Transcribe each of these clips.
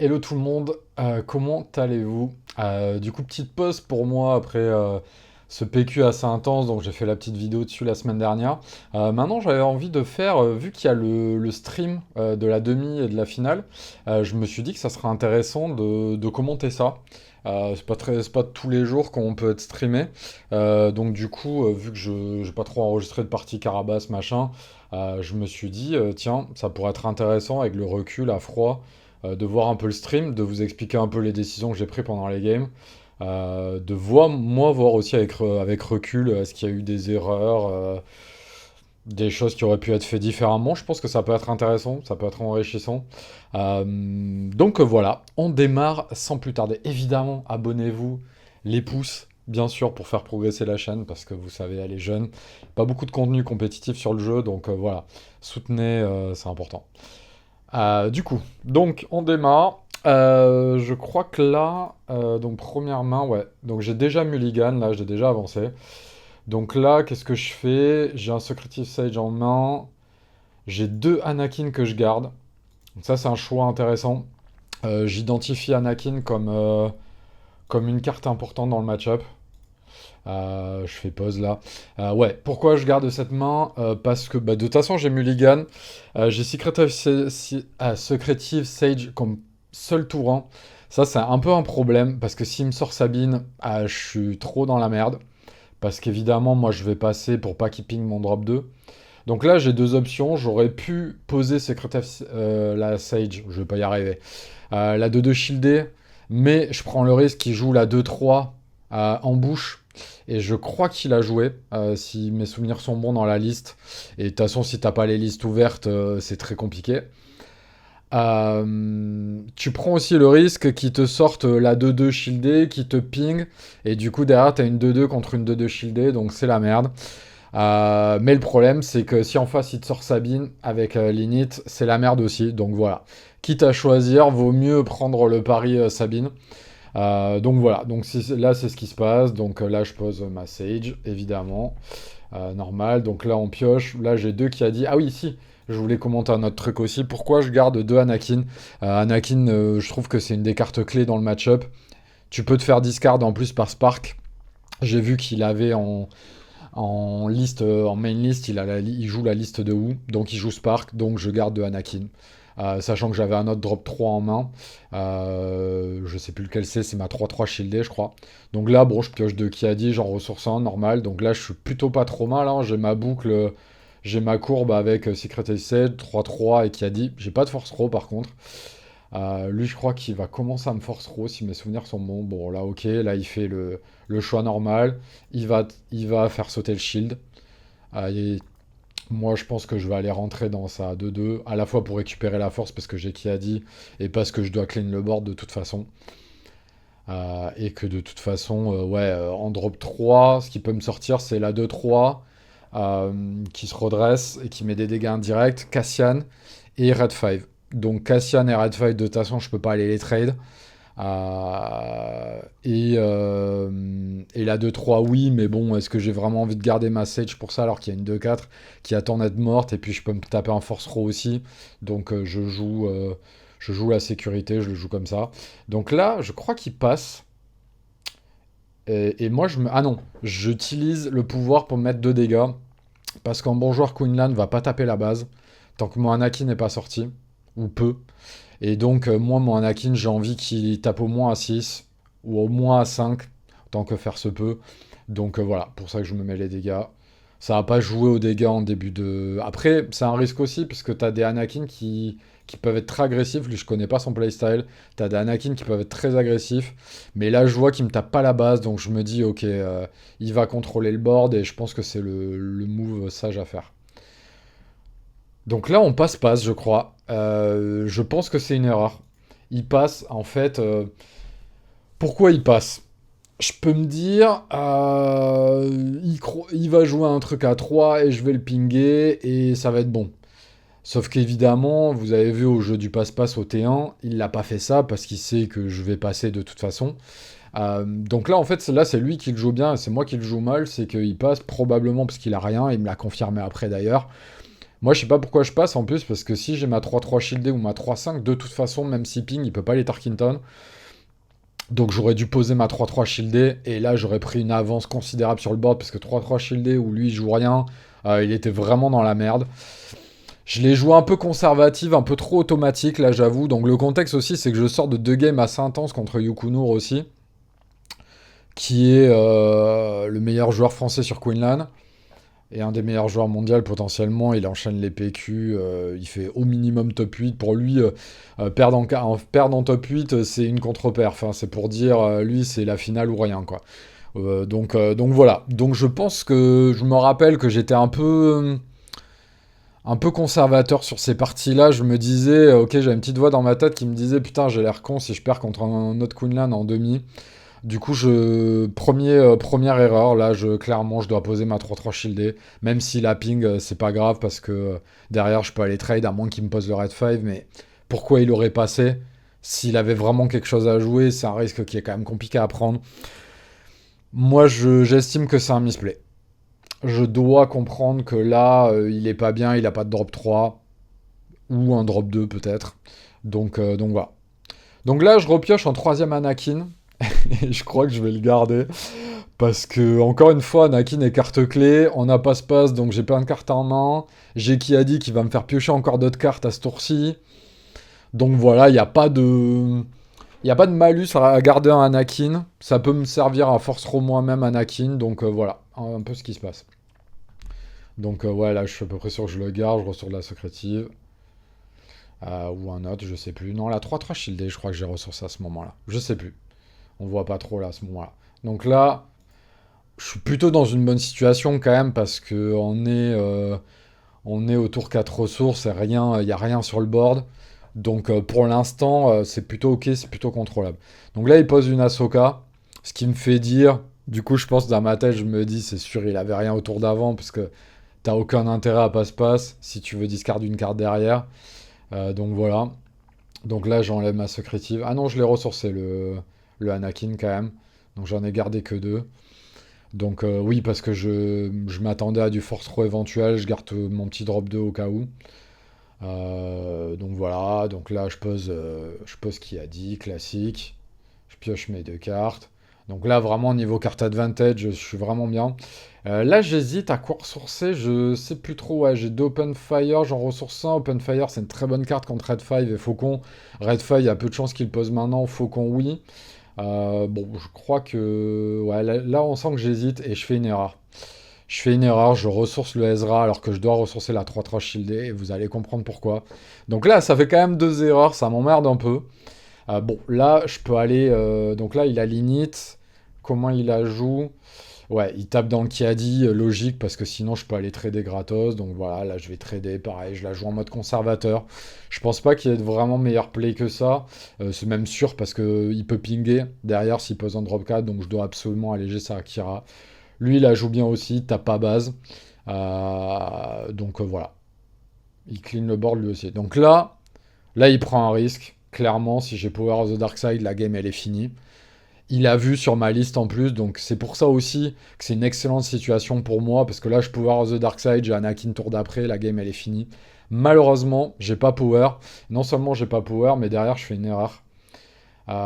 Hello tout le monde, comment allez-vous? Du coup, petite pause pour moi après ce PQ assez intense, donc j'ai fait la petite vidéo dessus la semaine dernière. Maintenant, j'avais envie de faire, vu qu'il y a le stream de la demi et de la finale, je me suis dit que ça serait intéressant de commenter ça. C'est pas tous les jours qu'on peut être streamé. Donc du coup, vu que je j'ai pas trop enregistré de partie Carabas, machin, je me suis dit, tiens, ça pourrait être intéressant avec le recul à froid de voir un peu le stream, de vous expliquer un peu les décisions que j'ai prises pendant les games, de voir, moi, voir aussi avec recul, est-ce qu'il y a eu des erreurs, des choses qui auraient pu être faites différemment. Je pense que ça peut être intéressant, ça peut être enrichissant. Donc voilà, on démarre sans plus tarder. Évidemment, abonnez-vous, les pouces, bien sûr, pour faire progresser la chaîne, parce que vous savez, elle est jeune. Pas beaucoup de contenu compétitif sur le jeu, donc voilà, soutenez, c'est important. Du coup, donc on démarre. Je crois que là, donc première main, ouais. Donc j'ai déjà Mulligan, là j'ai déjà avancé. Donc là, qu'est-ce que je fais? J'ai un Secretive Sage en main. J'ai deux Anakin que je garde. Donc ça, c'est un choix intéressant. J'identifie Anakin comme une carte importante dans le match-up. Je fais pause là. Ouais, pourquoi je garde cette main? Parce que bah, de toute façon, j'ai Mulligan. J'ai Secretive Sage comme seul tour 1. Ça, c'est un peu un problème parce que s'il me sort Sabine, je suis trop dans la merde. Parce qu'évidemment, moi, je vais passer pour pas qu'il ping mon drop 2. Donc là, j'ai deux options. J'aurais pu poser Secretive la Sage. Je vais pas y arriver. La 2-2 shieldée. Mais je prends le risque qu'il joue la 2-3 en bouche. Et je crois qu'il a joué, si mes souvenirs sont bons dans la liste. Et de toute façon, si t'as pas les listes ouvertes, c'est très compliqué. Tu prends aussi le risque qu'il te sorte la 2-2 shieldée, qui te ping, et du coup derrière t'as une 2-2 contre une 2-2 shieldée, donc c'est la merde. Mais le problème c'est que si en face il te sort Sabine avec l'init, c'est la merde aussi, donc voilà. Quitte à choisir, vaut mieux prendre le pari Sabine. Donc voilà, donc là c'est ce qui se passe, donc là je pose ma Sage, évidemment. Normal. Donc là, on pioche. Là, j'ai deux qui a dit. Ah oui, si. Je voulais commenter un autre truc aussi. Pourquoi je garde deux Anakin? Anakin, je trouve que c'est une des cartes clés dans le match-up. Tu peux te faire discard en plus par Spark. J'ai vu qu'il avait en liste, en main list, il joue la liste de Wu. Donc il joue Spark. Donc je garde deux Anakin. Sachant que j'avais un autre drop 3 en main. Je sais plus lequel c'est ma 3-3 shieldé, je crois. Donc là, bon, je pioche de qui a dit, j'en ressource un, normal. Donc là, je suis plutôt pas trop mal, hein. J'ai ma boucle, j'ai ma courbe avec Secret Essay, 3-3 et qui a dit. J'ai pas de force throw par contre. Lui, je crois qu'il va commencer à me force throw si mes souvenirs sont bons. Bon, là, ok, là, il fait le choix normal. Il va faire sauter le shield. Moi, je pense que je vais aller rentrer dans sa 2-2, à la fois pour récupérer la force parce que j'ai qui a dit, et parce que je dois clean le board de toute façon. Et que de toute façon, ouais, en drop 3, ce qui peut me sortir, c'est la 2-3 qui se redresse et qui met des dégâts indirects, Cassian et Red 5. Donc Cassian et Red 5, de toute façon, je peux pas aller les trade. Et la 2-3, oui, mais bon, est-ce que j'ai vraiment envie de garder ma Sage pour ça alors qu'il y a une 2-4 qui attend d'être morte et puis je peux me taper un Force Row aussi. Donc je joue la sécurité, je le joue comme ça. Donc là, je crois qu'il passe. Et moi, Ah non, j'utilise le pouvoir pour me mettre 2 dégâts parce qu'un bon joueur Queenland va pas taper la base tant que mon Anakin n'est pas sorti, ou peu. Et donc, moi, mon Anakin, j'ai envie qu'il tape au moins à 6 ou au moins à 5 tant que faire se peut. Donc voilà, pour ça que je me mets les dégâts. Ça va pas jouer aux dégâts en début de... Après, c'est un risque aussi, puisque t'as des Anakin qui peuvent être très agressifs. Lui, je connais pas son playstyle. T'as des Anakin qui peuvent être très agressifs. Mais là, je vois qu'il me tape pas la base, donc je me dis, ok, il va contrôler le board, et je pense que c'est le move sage à faire. Donc là, on passe, je crois. Je pense que c'est une erreur. Il passe, en fait. Pourquoi il passe? Je peux me dire, il va jouer un truc à 3 et je vais le pinguer et ça va être bon. Sauf qu'évidemment, vous avez vu au jeu du passe-passe au T1, il l'a pas fait ça parce qu'il sait que je vais passer de toute façon. Donc là, en fait, là, c'est lui qui le joue bien, c'est moi qui le joue mal, c'est qu'il passe probablement parce qu'il a rien, il me l'a confirmé après d'ailleurs. Moi, je sais pas pourquoi je passe en plus, parce que si j'ai ma 3-3 shieldée ou ma 3-5, de toute façon, même si ping, il peut pas les Tarkington. Donc j'aurais dû poser ma 3-3 shieldée, et là j'aurais pris une avance considérable sur le board, parce que 3-3 shieldée où lui il joue rien, il était vraiment dans la merde. Je l'ai joué un peu conservative, un peu trop automatique là j'avoue. Donc le contexte aussi c'est que je sors de 2 games assez intenses contre Yukunur aussi, qui est le meilleur joueur français sur Queenland, et un des meilleurs joueurs mondiaux potentiellement. Il enchaîne les PQ, il fait au minimum top 8. Pour lui, perdre en top 8, c'est une contre-perf. Enfin, c'est pour dire, lui, c'est la finale ou rien, quoi. Donc voilà. Donc je pense que je me rappelle que j'étais un peu conservateur sur ces parties-là. Je me disais, ok, j'avais une petite voix dans ma tête qui me disait, putain, j'ai l'air con si je perds contre un autre Queenland en demi. Du coup, première erreur, là, clairement, je dois poser ma 3-3 shieldée, même si la ping, c'est pas grave, parce que derrière, je peux aller trade, à moins qu'il me pose le red 5, mais pourquoi il aurait passé? S'il avait vraiment quelque chose à jouer, c'est un risque qui est quand même compliqué à prendre. Moi, j'estime que c'est un misplay. Je dois comprendre que là, il est pas bien, il a pas de drop 3, ou un drop 2 peut-être. Donc voilà. Donc là, je repioche en troisième Anakin, et je crois que je vais le garder. Parce que, encore une fois, Anakin est carte clé, on n'a pas passe, donc j'ai plein de cartes en main. J'ai qui a dit qu'il va me faire piocher encore d'autres cartes à ce tour-ci. Donc voilà, il n'y a pas de. Il n'y a pas de malus à garder un Anakin. Ça peut me servir à force moi-même Anakin. Donc voilà, un peu ce qui se passe. Donc ouais, là je suis à peu près sûr que je le garde. Je ressors de la secrétive. Ou un autre, je sais plus. Non, la 3-3 shieldée, je crois que j'ai ressourcé à ce moment-là. Je sais plus. On voit pas trop là à ce moment-là. Donc là, je suis plutôt dans une bonne situation quand même parce que on est au tour 4 ressources et rien, il n'y a rien sur le board. Donc pour l'instant, c'est plutôt ok, c'est plutôt contrôlable. Donc là, il pose une Ahsoka, ce qui me fait dire, du coup, je pense dans ma tête, je me dis, c'est sûr, il avait rien au tour d'avant parce que t'as aucun intérêt à passe-passe si tu veux discard une carte derrière. Donc voilà. Donc là, j'enlève ma secrétive. Ah non, je l'ai ressourcé le Anakin quand même. Donc j'en ai gardé que deux. Donc oui, parce que je m'attendais à du force throw éventuel, je garde mon petit drop 2 au cas où. Donc voilà, donc là je pose qui a dit, classique. Je pioche mes deux cartes. Donc là vraiment niveau carte advantage, je suis vraiment bien. Là j'hésite à quoi ressourcer, je sais plus trop. Ouais, j'ai deux Open Fire, j'en ressource un. Open Fire c'est une très bonne carte contre Red 5 et Faucon. Red 5 il y a peu de chances qu'il pose maintenant, Faucon oui. Bon, je crois que. Ouais, là, on sent que j'hésite et je fais une erreur. Je fais une erreur, je ressource le Ezra alors que je dois ressourcer la 3-3 shieldée et vous allez comprendre pourquoi. Donc là, ça fait quand même deux erreurs, ça m'emmerde un peu. Bon, là, je peux aller. Donc là, il a l'init. Comment il la joue? Ouais, il tape dans le Kiadi, logique, parce que sinon je peux aller trader gratos. Donc voilà, là je vais trader, pareil, je la joue en mode conservateur. Je pense pas qu'il y ait vraiment meilleur play que ça. C'est même sûr parce que il peut pinguer derrière s'il pose un drop 4, donc je dois absolument alléger sa Akira. Lui, il la joue bien aussi, tape pas base. Donc voilà, il clean le board lui aussi. Donc là il prend un risque. Clairement, si j'ai Power of the Dark Side, la game elle est finie. Il a vu sur ma liste en plus, donc c'est pour ça aussi que c'est une excellente situation pour moi, parce que là je peux voir The Dark Side, j'ai Anakin tour d'après, la game elle est finie. Malheureusement, j'ai pas Power. Non seulement j'ai pas Power, mais derrière je fais une erreur.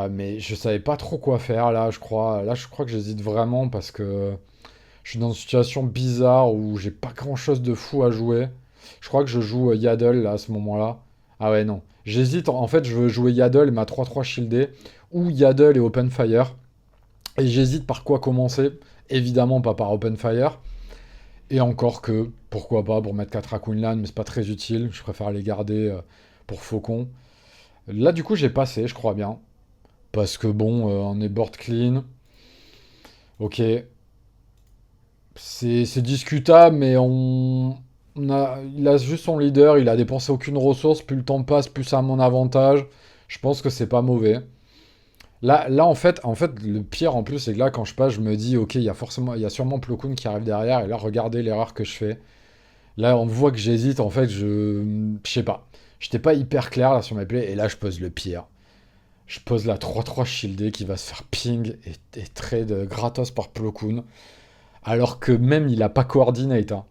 Mais je savais pas trop quoi faire là, je crois. Là je crois que j'hésite vraiment parce que je suis dans une situation bizarre où j'ai pas grand chose de fou à jouer. Je crois que je joue Yaddle là à ce moment-là. Ah ouais, non. J'hésite, en fait je veux jouer Yaddle et ma 3-3 shieldée, ou Yaddle et Open Fire. Et j'hésite par quoi commencer. Évidemment, pas par Open Fire. Et encore que, pourquoi pas, pour mettre 4 à Queenland, mais c'est pas très utile. Je préfère les garder pour Faucon. Là, du coup, j'ai passé, je crois bien. Parce que bon, on est board clean. Ok. C'est discutable, mais il a juste son leader. Il a dépensé aucune ressource. Plus le temps passe, plus c'est à mon avantage. Je pense que c'est pas mauvais. Là en fait, le pire en plus, c'est que là, quand je passe, je me dis, ok, il y a sûrement Plo Koon qui arrive derrière, et là, regardez l'erreur que je fais. Là, on voit que j'hésite, en fait, je sais pas. J'étais pas hyper clair là sur mes plays, et là, je pose le pire. Je pose la 3-3 shieldée qui va se faire ping et trade gratos par Plo Koon, alors que même il a pas coordinate, hein.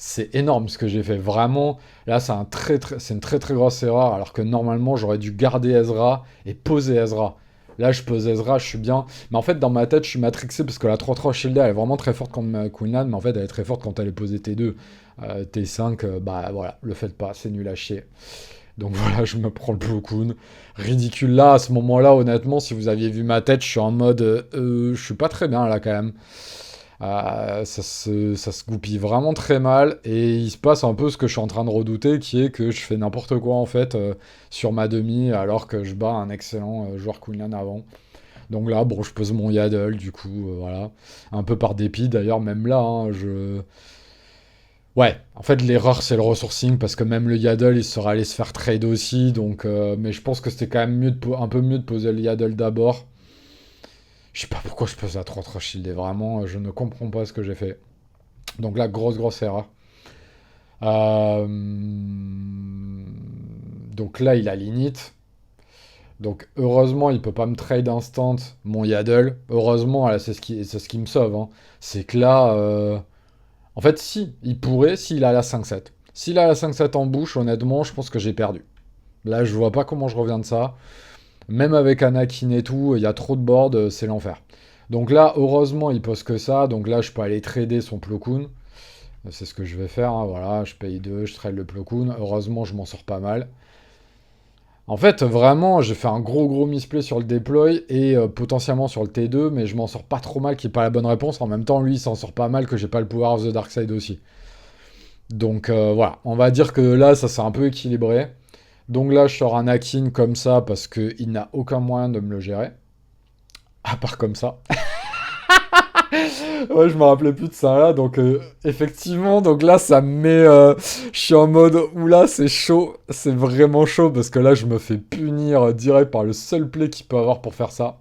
C'est énorme ce que j'ai fait. Vraiment, là, c'est une très très grosse erreur. Alors que normalement, j'aurais dû garder Ezra et poser Ezra. Là, je pose Ezra, je suis bien. Mais en fait, dans ma tête, je suis matrixé parce que la 3-3 Shield, elle est vraiment très forte contre ma Queenland. Mais en fait, elle est très forte quand elle est posée T2. T5, bah voilà, le faites pas, c'est nul à chier. Donc voilà, je me prends le Plo Koon. Ridicule là, à ce moment-là, honnêtement, si vous aviez vu ma tête, je suis en mode. Je suis pas très bien là quand même. Ça se goupille vraiment très mal et il se passe un peu ce que je suis en train de redouter qui est que je fais n'importe quoi en fait sur ma demi alors que je bats un excellent joueur Queenland avant. Donc là, bon, je pose mon Yaddle du coup, voilà. Un peu par dépit d'ailleurs, même là, hein, je... Ouais, en fait l'erreur c'est le resourcing parce que même le Yaddle il serait allé se faire trade aussi, donc... mais je pense que c'était quand même un peu mieux de poser le Yaddle d'abord. Je sais pas pourquoi je pose la 3-3 shield et vraiment je ne comprends pas ce que j'ai fait. Donc là, grosse erreur. Euh, Donc là, il a l'init. Donc heureusement, il peut pas me trade instant mon Yaddle. Heureusement, là, c'est ce qui me sauve, hein. C'est que là, en fait, si, il pourrait, s'il a la 5-7. S'il a la 5-7 en bouche, honnêtement, je pense que j'ai perdu. Là, je vois pas comment je reviens de ça. Même avec Anakin et tout, il y a trop de board, c'est l'enfer. Donc là, heureusement, il pose que ça. Donc là, je peux aller trader son Plo Koon. C'est ce que je vais faire, hein, voilà, je paye 2, je trade le Plo Koon. Heureusement, je m'en sors pas mal. En fait, vraiment, j'ai fait un gros misplay sur le deploy et potentiellement sur le T2, mais je m'en sors pas trop mal, qui est pas la bonne réponse. En même temps, lui, il s'en sort pas mal, que j'ai pas le Power of the Dark Side aussi. Donc voilà, on va dire que là, ça s'est un peu équilibré. Donc là, je sors un Anakin comme ça, parce qu'il n'a aucun moyen de me le gérer. À part comme ça. Ouais, je me rappelais plus de ça là, donc effectivement, donc là ça me met, je suis en mode, oula c'est chaud, c'est vraiment chaud, parce que là je me fais punir direct par le seul play qu'il peut avoir pour faire ça.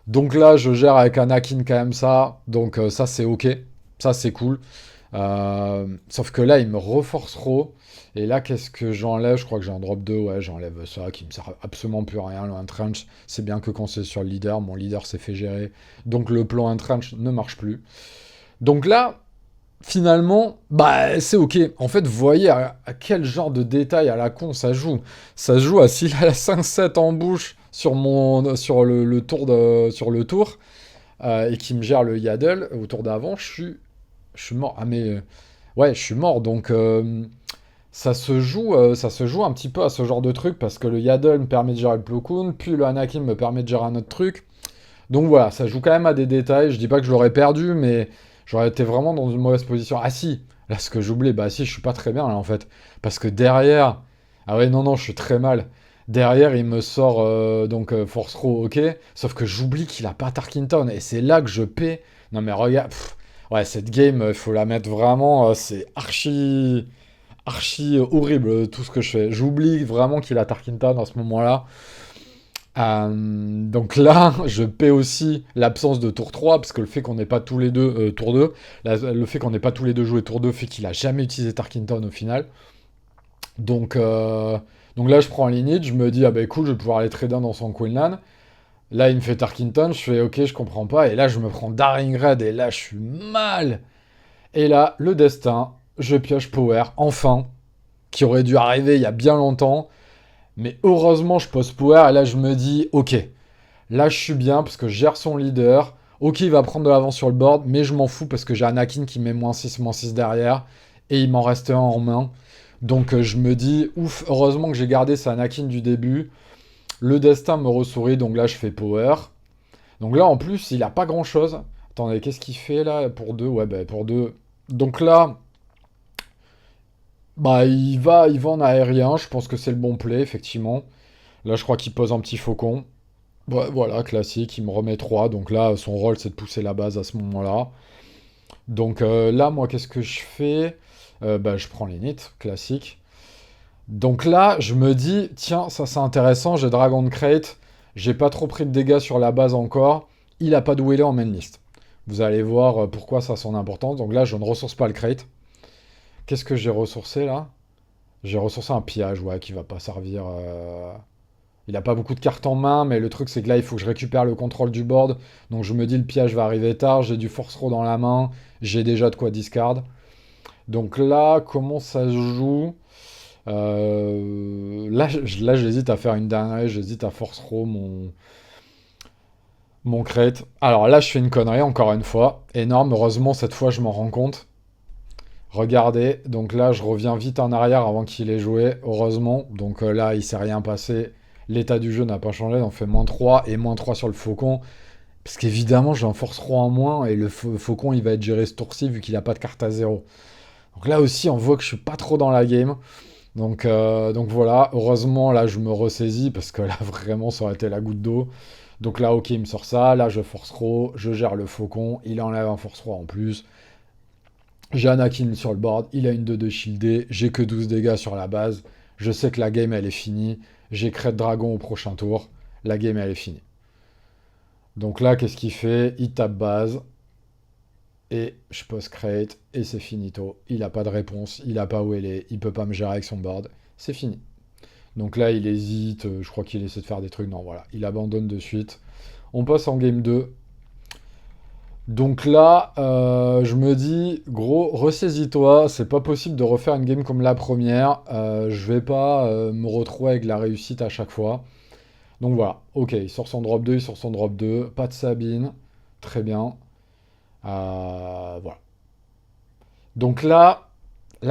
Donc là je gère avec Anakin quand même ça, donc ça c'est ok, ça c'est cool. Sauf que là il me reforce trop, et là qu'est-ce que j'enlève? Je crois que j'ai un drop 2, ouais j'enlève ça qui me sert absolument plus à rien, le entrench, c'est bien que quand c'est sur le leader, mon leader s'est fait gérer, donc le plan entrench ne marche plus. Donc là, finalement, bah c'est ok. En fait, vous voyez à quel genre de détail à la con ça joue. Ça se joue à s'il a la 5-7 en bouche sur le tour sur le tour et qui me gère le Yaddle au tour d'avant, je suis mort. Ah mais ouais, je suis mort. Donc ça se joue un petit peu à ce genre de truc parce que le Yaddle me permet de gérer le Plo Koon, puis le Anakin me permet de gérer un autre truc. Donc voilà, ça joue quand même à des détails. Je dis pas que je l'aurais perdu, mais j'aurais été vraiment dans une mauvaise position. Ah si, là ce que j'oublie, bah si, je suis pas très bien là en fait. Parce que derrière, ah ouais, non, je suis très mal. Derrière, il me sort Force Row, ok. Sauf que j'oublie qu'il a pas Tarkinton. Et c'est là que je paie. Non mais regarde, ouais, cette game, il faut la mettre vraiment. C'est archi horrible tout ce que je fais. J'oublie vraiment qu'il a Tarkinton à ce moment-là. Donc là, je paie aussi l'absence de tour 3, parce que le fait qu'on n'ait pas tous les deux tour 2, le fait qu'on n'ait pas tous les deux joué tour 2 fait qu'il a jamais utilisé Tarkinton au final. Donc, donc là, je prends un lignite, je me dis, ah bah écoute, je vais pouvoir aller trader dans son Queenland. Là, il me fait Tarkinton, je fais, ok, je comprends pas, et là, je me prends Daring Red, et là, je suis mal. Et là, le destin, je pioche Power, enfin, qui aurait dû arriver il y a bien longtemps. Mais heureusement, je pose Power, et là, je me dis, ok, là, je suis bien parce que je gère son leader. Ok, il va prendre de l'avance sur le board, mais je m'en fous parce que j'ai Anakin qui met -6 derrière. Et il m'en reste un en main. Donc je me dis, ouf, heureusement que j'ai gardé ce Anakin du début. Le destin me ressourit, donc là, je fais power. Donc là, en plus, il a pas grand-chose. Attendez, qu'est-ce qu'il fait là pour 2? Ouais, bah pour 2. Donc là, bah il va en aérien. Je pense que c'est le bon play, effectivement. Là, je crois qu'il pose un petit faucon. Ouais, voilà, classique, il me remet 3. Donc là, son rôle, c'est de pousser la base à ce moment-là. Donc là, moi, qu'est-ce que je fais? Bah, je prends l'init, classique. Donc là, je me dis, tiens, ça c'est intéressant, j'ai Dragon Crate, j'ai pas trop pris de dégâts sur la base encore, il a pas de Wheeler en main list. Vous allez voir pourquoi ça a son importance. Donc là, je ne ressource pas le crate. Qu'est-ce que j'ai ressourcé là? J'ai ressourcé un pillage, ouais, qui va pas servir. Il a pas beaucoup de cartes en main, mais le truc c'est que là, il faut que je récupère le contrôle du board. Donc je me dis, le pillage va arriver tard, j'ai du force row dans la main, j'ai déjà de quoi discard. Donc là, comment ça se joue? Là, j'hésite à faire une dernière, j'hésite à force throw mon crate. Alors là, je fais une connerie, encore une fois. Énorme, heureusement, cette fois, je m'en rends compte. Regardez, donc là, je reviens vite en arrière avant qu'il ait joué, heureusement. Donc là, il s'est rien passé. L'état du jeu n'a pas changé, on fait -3 et -3 sur le faucon. Parce qu'évidemment, j'ai un force 3 en moins et le faucon, il va être géré ce tour-ci vu qu'il n'a pas de carte à 0. Donc là aussi, on voit que je suis pas trop dans la game. Donc voilà, heureusement, là, je me ressaisis parce que là, vraiment, ça aurait été la goutte d'eau. Donc là, ok, il me sort ça. Là, je force trop, je gère le faucon. Il enlève un force 3 en plus. J'ai Anakin sur le board, il a une 2 de shieldé, j'ai que 12 dégâts sur la base. Je sais que la game, elle est finie. J'ai Crête Dragon au prochain tour. La game, elle est finie. Donc là, qu'est-ce qu'il fait? Il tape base. Et je pose crate. Et c'est finito. Il n'a pas de réponse. Il n'a pas où elle est. Il peut pas me gérer avec son board. C'est fini. Donc là, il hésite. Je crois qu'il essaie de faire des trucs. Non, voilà. Il abandonne de suite. On passe en game 2. Donc là, je me dis, gros, ressaisis-toi, c'est pas possible de refaire une game comme la première. Je vais pas me retrouver avec la réussite à chaque fois. Donc voilà, ok, il sort son drop 2, il sort son drop 2, pas de Sabine, très bien. Voilà. Donc là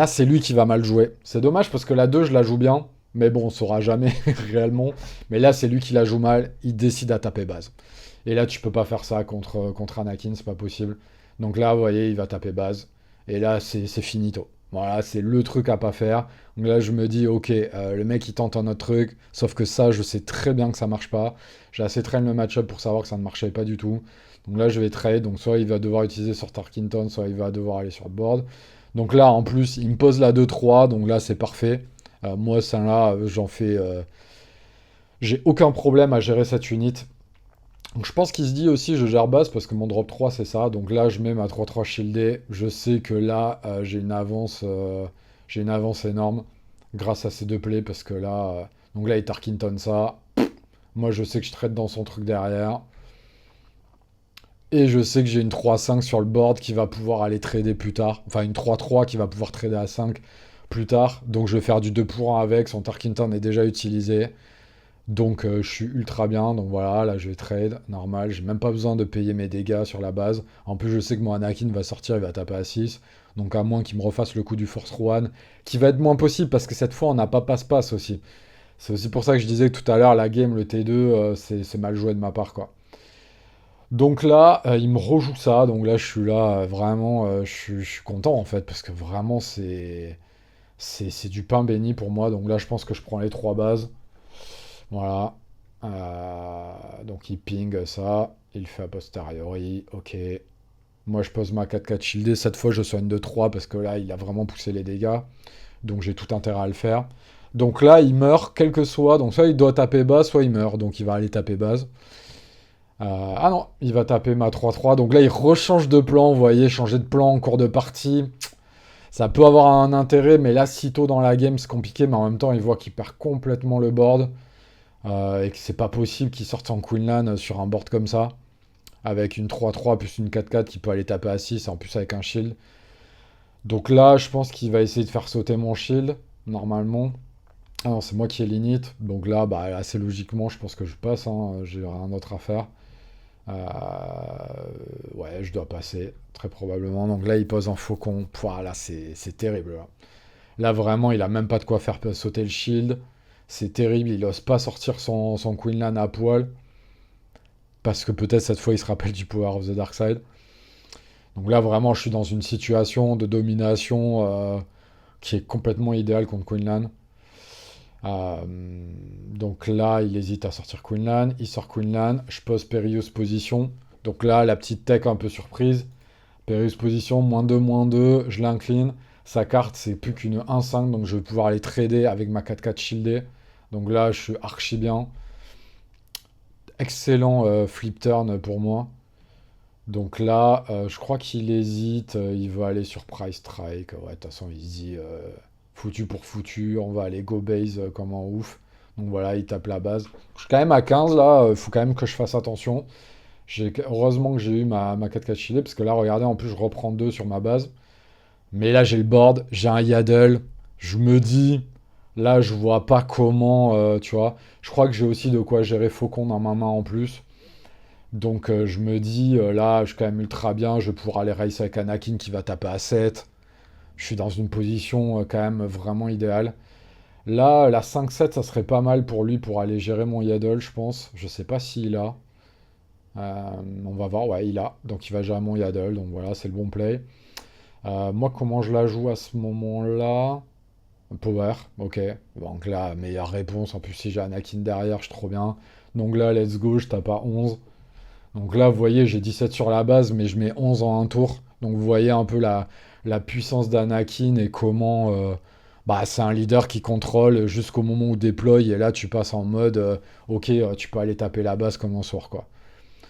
c'est lui qui va mal jouer. C'est dommage parce que la 2, je la joue bien, mais bon, on saura jamais réellement. Mais là, c'est lui qui la joue mal, il décide à taper base. Et là, tu peux pas faire ça contre Anakin, c'est pas possible. Donc là, vous voyez, il va taper base. Et là, c'est finito. Voilà, c'est le truc à pas faire. Donc là, je me dis, ok, le mec, il tente un autre truc. Sauf que ça, je sais très bien que ça marche pas. J'ai assez traîné le match-up pour savoir que ça ne marchait pas du tout. Donc là, je vais trade. Donc soit il va devoir utiliser sur Tarkinton, soit il va devoir aller sur le board. Donc là, en plus, il me pose la 2-3. Donc là, c'est parfait. Moi, ça là, j'en fais... j'ai aucun problème à gérer cette unit. Donc je pense qu'il se dit aussi je gère base parce que mon drop 3 c'est ça. Donc là je mets ma 3-3 shieldée. Je sais que là j'ai une avance énorme grâce à ces deux plays parce que là donc là il Tarkinton ça. Moi je sais que je traite dans son truc derrière. Et je sais que j'ai une 3-5 sur le board qui va pouvoir aller trader plus tard. Enfin une 3-3 qui va pouvoir trader à 5 plus tard. Donc je vais faire du 2 pour 1 avec. Son Tarkinton est déjà utilisé. Donc je suis ultra bien, donc voilà, là je vais trade, normal, j'ai même pas besoin de payer mes dégâts sur la base. En plus je sais que mon Anakin va sortir, il va taper à 6. Donc à moins qu'il me refasse le coup du Force One, qui va être moins possible parce que cette fois on n'a pas passe-passe aussi. C'est aussi pour ça que je disais que tout à l'heure la game, le T2, c'est mal joué de ma part quoi. Donc là, il me rejoue ça, donc là je suis là, vraiment, je suis content en fait, parce que vraiment c'est du pain béni pour moi. Donc là je pense que je prends les trois bases. Voilà. Donc il ping ça, il fait a posteriori, ok. Moi je pose ma 4-4 shieldée, cette fois je soigne de 3 parce que là il a vraiment poussé les dégâts. Donc j'ai tout intérêt à le faire. Donc là il meurt, quel que soit. Donc soit il doit taper bas, soit il meurt. Donc il va aller taper base. Ah non, il va taper ma 3-3. Donc là il rechange de plan, vous voyez, changer de plan en cours de partie. Ça peut avoir un intérêt, mais là sitôt dans la game c'est compliqué. Mais en même temps il voit qu'il perd complètement le board. Et que c'est pas possible qu'il sorte en Queenland sur un board comme ça, avec une 3-3 plus une 4-4 qui peut aller taper à 6, en plus avec un shield. Donc là, je pense qu'il va essayer de faire sauter mon shield, normalement. Ah non, c'est moi qui ai l'init, donc là, bah, assez logiquement, je pense que je passe, hein, j'ai rien d'autre à faire. Euh, Ouais, je dois passer, très probablement. Donc là, il pose un faucon. Pouah, là, c'est terrible. Là, vraiment, il a même pas de quoi faire sauter le shield. C'est terrible, il ose pas sortir son Queenland à poil. Parce que peut-être cette fois il se rappelle du Power of the Dark Side. Donc là, vraiment, je suis dans une situation de domination qui est complètement idéale contre Queenland. Euh, donc là, il hésite à sortir Queenland. Il sort Queenland. Je pose Perius position. Donc là, la petite tech un peu surprise. Perius position, -2, je l'incline. Sa carte, c'est plus qu'une 1-5, donc je vais pouvoir aller trader avec ma 4-4 shieldée. Donc là, je suis archi bien. Excellent flip turn pour moi. Donc là, je crois qu'il hésite. Il veut aller sur Price Strike. Ouais, de toute façon, il se dit foutu pour foutu. On va aller go base comme un ouf. Donc voilà, il tape la base. Je suis quand même à 15 là. Il faut quand même que je fasse attention. Heureusement que j'ai eu ma 4-4 shieldée. Parce que là, regardez, en plus, je reprends 2 sur ma base. Mais là, j'ai le board, j'ai un Yaddle. Je me dis, là, je vois pas comment, tu vois. Je crois que j'ai aussi de quoi gérer Faucon dans ma main en plus. Donc je me dis, là, je suis quand même ultra bien. Je vais pouvoir aller race avec Anakin qui va taper à 7. Je suis dans une position quand même vraiment idéale. Là, la 5-7, ça serait pas mal pour lui pour aller gérer mon Yaddle, je pense. Je sais pas s'il a. On va voir, ouais, il a. Donc il va gérer mon Yaddle. Donc voilà, c'est le bon play. Moi, comment je la joue à ce moment-là? Power, ok. Donc là, meilleure réponse. En plus, si j'ai Anakin derrière, je suis trop bien. Donc là, let's go, je tape à 11. Donc là, vous voyez, j'ai 17 sur la base, mais je mets 11 en un tour. Donc vous voyez un peu la puissance d'Anakin et comment bah, c'est un leader qui contrôle jusqu'au moment où déploie. Et là, tu passes en mode, ok, tu peux aller taper la base comme un soir, quoi.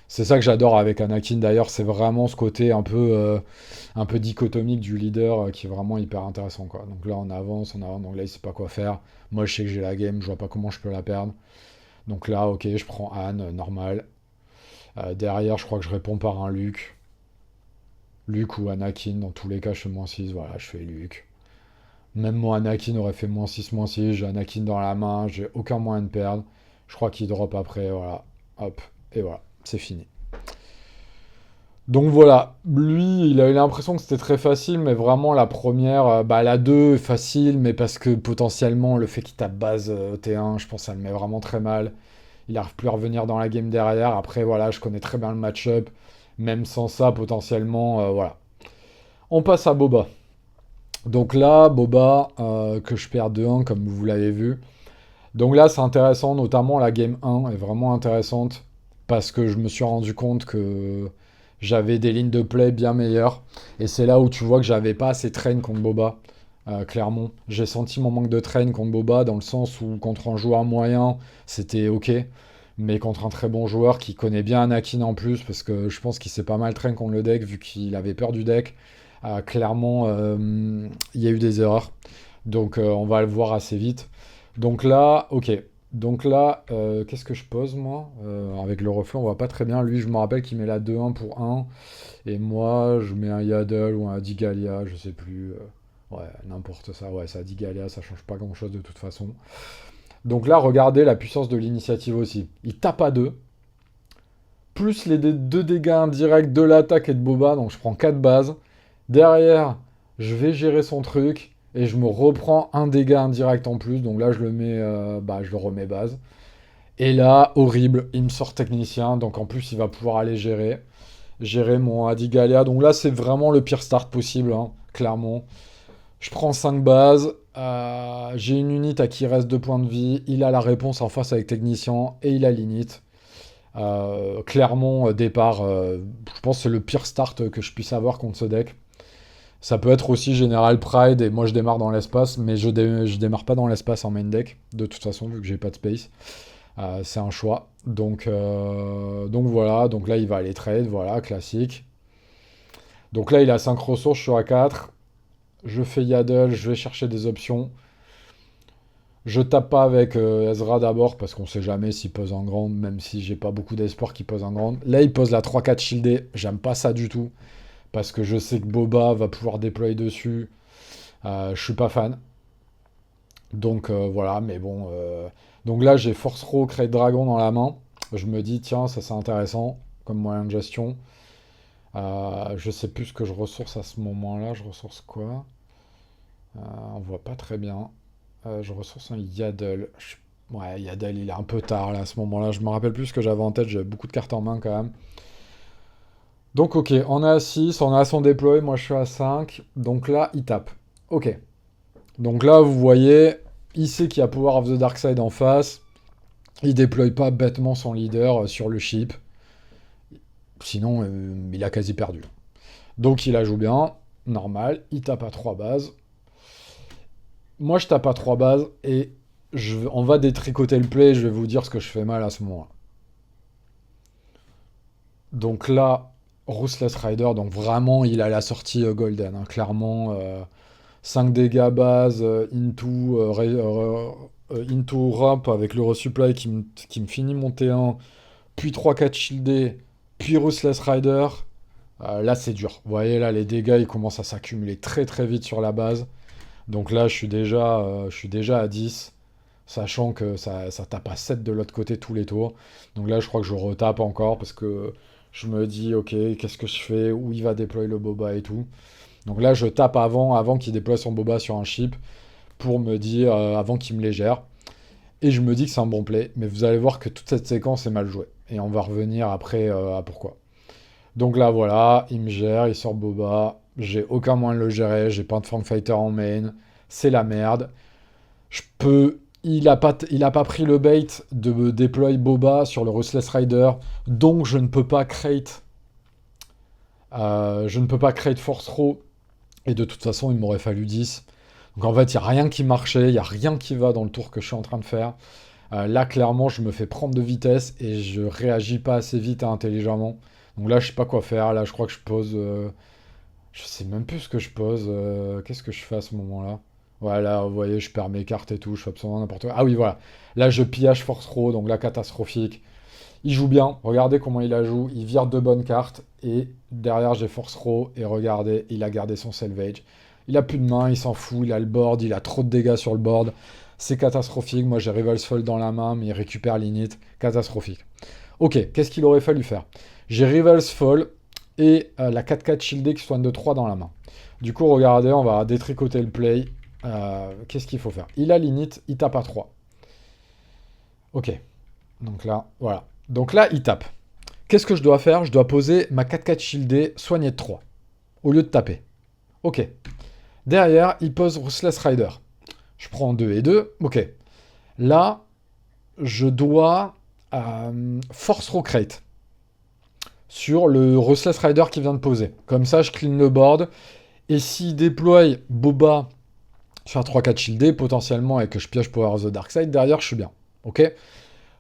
C'est ça que j'adore avec Anakin d'ailleurs, c'est vraiment ce côté un peu dichotomique du leader qui est vraiment hyper intéressant, quoi. Donc là, on avance, donc là, il sait pas quoi faire. Moi, je sais que j'ai la game, je vois pas comment je peux la perdre. Donc là, ok, je prends Anne, normal. Derrière, je crois que je réponds par un Luke. Luke ou Anakin, dans tous les cas, je fais -6, voilà, je fais Luke. Même mon Anakin aurait fait -6, -6, j'ai Anakin dans la main, j'ai aucun moyen de perdre. Je crois qu'il drop après, voilà. Hop, et voilà, c'est fini. Donc voilà, lui, il a eu l'impression que c'était très facile, mais vraiment la première, bah la 2 est facile, mais parce que potentiellement le fait qu'il tape base T1, je pense que ça le met vraiment très mal. Il n'arrive plus à revenir dans la game derrière. Après, voilà, je connais très bien le match-up. Même sans ça, potentiellement, voilà. On passe à Boba. Donc là, Boba, que je perds 2-1, comme vous l'avez vu. Donc là, c'est intéressant, notamment la game 1 est vraiment intéressante, parce que je me suis rendu compte que j'avais des lignes de play bien meilleures. Et c'est là où tu vois que j'avais pas assez train contre Boba, clairement. J'ai senti mon manque de train contre Boba, dans le sens où contre un joueur moyen, c'était ok. Mais contre un très bon joueur qui connaît bien Anakin en plus, parce que je pense qu'il s'est pas mal train contre le deck, vu qu'il avait peur du deck. Clairement, il y a eu des erreurs. Donc on va le voir assez vite. Donc là, ok. Donc là, qu'est-ce que je pose moi? Avec le reflet, on voit pas très bien. Lui, je me rappelle qu'il met la 2-1 pour 1. Et moi, je mets un Yaddle ou un Digalia, je sais plus. Ouais, n'importe ça. Ouais, ça Digalia, ça change pas grand-chose de toute façon. Donc là, regardez la puissance de l'initiative aussi. Il tape à 2, plus les 2 dégâts indirects de l'attaque et de Boba, donc je prends 4 bases. Derrière, je vais gérer son truc, et je me reprends un dégât indirect en plus, donc là je le mets, bah, je le remets base. Et là, horrible, il me sort technicien, donc en plus il va pouvoir aller gérer mon Adigalia. Donc là, c'est vraiment le pire start possible, hein, clairement. Je prends 5 bases, j'ai une unité à qui il reste 2 points de vie, il a la réponse en face avec technicien, et il a l'init. Clairement, départ, je pense que c'est le pire start que je puisse avoir contre ce deck. Ça peut être aussi Général Pride, et moi je démarre dans l'espace, mais je démarre pas dans l'espace en main deck, de toute façon, vu que j'ai pas de space. C'est un choix. Donc voilà, donc là il va aller trade, voilà, classique. Donc là il a 5 ressources, je suis à 4. Je fais Yaddle, je vais chercher des options. Je tape pas avec Ezra d'abord, parce qu'on sait jamais s'il pose en grande, même si j'ai pas beaucoup d'espoir qu'il pose en grande. Là il pose la 3-4 shieldée, j'aime pas ça du tout, parce que je sais que Boba va pouvoir déployer dessus. Je suis pas fan. Donc voilà, mais bon. Donc là, j'ai Force Row, Crate Dragon dans la main. Je me dis, tiens, ça c'est intéressant comme moyen de gestion. Je sais plus ce que je ressource à ce moment-là. Je ressource quoi? On voit pas très bien. Je ressource un Yaddle. Ouais, Yaddle, il est un peu tard là à ce moment-là. Je me rappelle plus ce que j'avais en tête. J'avais beaucoup de cartes en main quand même. Donc ok, on est à 6, on est à son déploy. Moi je suis à 5. Donc là, il tape. Ok. Donc là, vous voyez, il sait qu'il y a Power of the Dark Side en face. Il déploie pas bêtement son leader sur le ship. Sinon, il a quasi perdu. Donc il la joue bien, normal. Il tape à 3 bases. Moi, je tape à 3 bases et on va détricoter le play. Je vais vous dire ce que je fais mal à ce moment-là. Donc là, Ruthless Rider, donc vraiment, il a la sortie golden. Hein, clairement, 5 dégâts base, into ramp avec le resupply qui me finit mon T1, puis 3-4 shieldés, puis Ruthless Rider. Là, c'est dur. Vous voyez, là, les dégâts, ils commencent à s'accumuler très très vite sur la base. Donc là, je suis déjà à 10, sachant que ça tape à 7 de l'autre côté tous les tours. Donc là, je crois que je retape encore parce que je me dis, ok, qu'est-ce que je fais? Où il va déployer le boba et tout. Donc là, je tape avant qu'il déploie son boba sur un chip pour me dire, avant qu'il me les gère. Et je me dis que c'est un bon play. Mais vous allez voir que toute cette séquence est mal jouée. Et on va revenir après à pourquoi. Donc là, voilà, il me gère, il sort Boba. J'ai aucun moyen de le gérer. J'ai pas de Fangfighter en main. C'est la merde. Je peux. Il a pas pris le bait de me déployer Boba sur le Ruthless Rider. Donc je ne peux pas crate. Je ne peux pas crate Force Throw. Et de toute façon, il m'aurait fallu 10. Donc en fait, il n'y a rien qui marchait. Il n'y a rien qui va dans le tour que je suis en train de faire. Là, clairement, je me fais prendre de vitesse et je réagis pas assez vite et intelligemment. Donc là, je sais pas quoi faire. Là, je crois que je pose. Je sais même plus ce que je pose. Qu'est-ce que je fais à ce moment-là? Ouais, là, vous voyez, je perds mes cartes et tout. Je fais absolument n'importe quoi. Ah oui, voilà. Là, je pillage Force Throw, donc là, catastrophique. Il joue bien. Regardez comment il la joue. Il vire deux bonnes cartes. Et derrière, j'ai Force Throw. Et regardez, il a gardé son Salvage. Il a plus de main, il s'en fout. Il a le board. Il a trop de dégâts sur le board. C'est catastrophique. Moi, j'ai Rival's Fall dans la main, mais il récupère l'init. Catastrophique. Ok, qu'est-ce qu'il aurait fallu faire? J'ai Rival's Fall et la 4-4 shieldée qui soigne de 3 dans la main. Du coup, regardez, on va détricoter le play. Qu'est-ce qu'il faut faire? Il a l'init, il tape à 3. Ok, donc là, voilà. Donc là, il tape. Qu'est-ce que je dois faire? Je dois poser ma 4-4 shieldée soignée de 3, au lieu de taper. Ok. Derrière, il pose Ruthless Rider. Je prends 2 et 2. Ok. Là, je dois Force Throw Crate sur le Ruthless Rider qui vient de poser. Comme ça, je clean le board. Et s'il déploie Boba sur 3-4 shieldé, potentiellement, et que je pioche Power of the Dark Side, derrière, je suis bien. Ok?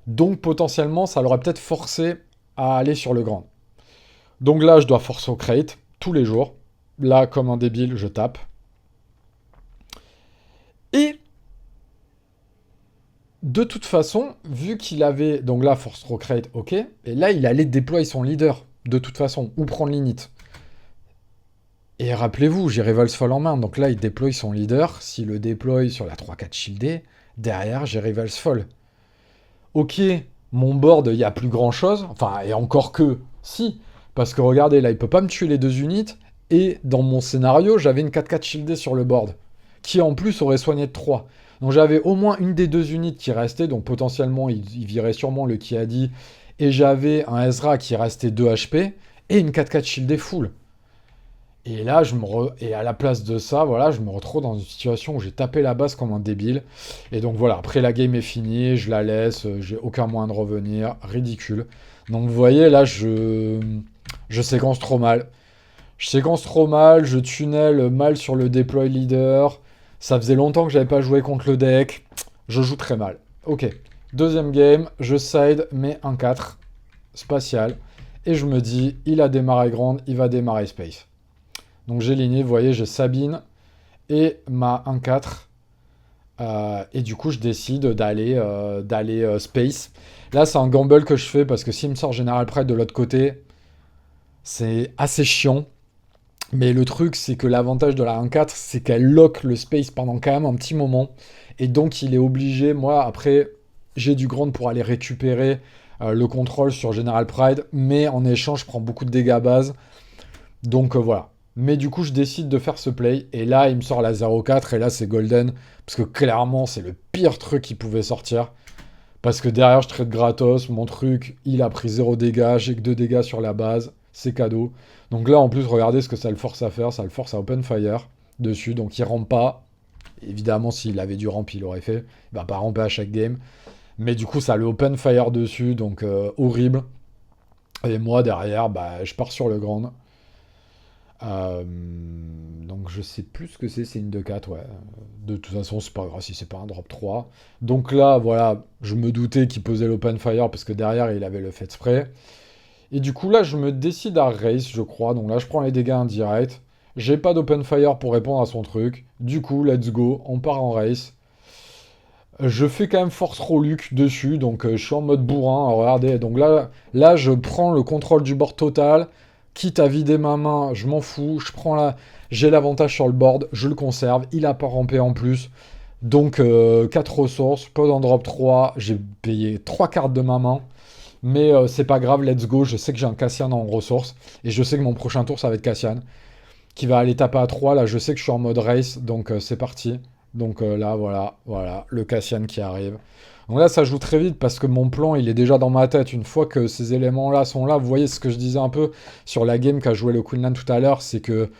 Donc, potentiellement, ça l'aurait peut-être forcé à aller sur le grand. Donc là, je dois force au crate tous les jours. Là, comme un débile, je tape. Et de toute façon, vu qu'il avait... Donc là, force throw crate, ok. Et là, il allait déployer son leader, de toute façon, ou prendre l'init. Et rappelez-vous, j'ai Rival's Fall en main. Donc là, il déploie son leader. S'il le déploie sur la 3-4 shieldée, derrière, j'ai Rival's Fall. Ok, mon board, il n'y a plus grand-chose. Enfin, et encore que, si. Parce que regardez, là, il peut pas me tuer les deux unités. Et dans mon scénario, j'avais une 4-4 shieldée sur le board. Qui en plus aurait soigné de 3. Donc j'avais au moins une des deux unités qui restait. Donc potentiellement, il virait sûrement le Kiadi. Et j'avais un Ezra qui restait 2 HP. Et une 4-4 shieldée full. Et là, et à la place de ça, voilà, je me retrouve dans une situation où j'ai tapé la base comme un débile. Et donc voilà, après la game est finie, je la laisse, j'ai aucun moyen de revenir, ridicule. Donc vous voyez, là, je séquence trop mal. Je séquence trop mal, je tunnel mal sur le deploy leader. Ça faisait longtemps que j'avais pas joué contre le deck. Je joue très mal. Ok, deuxième game, je side, mais 1-4, spatial. Et je me dis, il a démarré grande, il va démarrer space. Donc j'ai ligné, vous voyez, j'ai Sabine et ma 1-4. Et du coup, je décide d'aller Space. Là, c'est un gamble que je fais parce que s'il me sort General Pride de l'autre côté, c'est assez chiant. Mais le truc, c'est que l'avantage de la 1-4, c'est qu'elle lock le Space pendant quand même un petit moment. Et donc, il est obligé, moi, après, j'ai du grand pour aller récupérer le contrôle sur General Pride. Mais en échange, je prends beaucoup de dégâts base. Donc voilà. Mais du coup, je décide de faire ce play. Et là, il me sort la 0-4. Et là, c'est golden. Parce que clairement, c'est le pire truc qui pouvait sortir. Parce que derrière, je trade gratos. Mon truc, il a pris 0 dégâts. J'ai que 2 dégâts sur la base. C'est cadeau. Donc là, en plus, regardez ce que ça le force à faire. Ça le force à open fire dessus. Donc il rampe pas. Évidemment, s'il avait dû ramp, il aurait fait. Il va pas ramper à chaque game. Mais du coup, ça le open fire dessus. Donc horrible. Et moi, derrière, bah, je pars sur le grand. Donc je sais plus ce que c'est une 2-4, ouais. De toute façon, c'est pas grave si c'est pas un drop 3. Donc là, voilà, je me doutais qu'il posait l'open fire parce que derrière, il avait le fait spray. Et du coup, là, je me décide à race, je crois. Donc là, je prends les dégâts indirects. J'ai pas d'open fire pour répondre à son truc. Du coup, let's go, on part en race. Je fais quand même force throw Luke dessus, donc je suis en mode bourrin. Alors, regardez, donc là, je prends le contrôle du board total. quitte à vider ma main, je m'en fous, j'ai l'avantage sur le board, je le conserve, il a pas rampé en plus. Donc 4 ressources, pot en drop 3, j'ai payé 3 cartes de ma main. Mais c'est pas grave, let's go, je sais que j'ai un Cassian en ressources. Et je sais que mon prochain tour, ça va être Cassian, qui va aller taper à 3. Là, je sais que je suis en mode race, donc c'est parti. Donc là, voilà, le Cassian qui arrive. Donc là, ça joue très vite parce que mon plan, il est déjà dans ma tête. Une fois que ces éléments-là sont là, vous voyez ce que je disais un peu sur la game qu'a joué le Queenland tout à l'heure, c'est que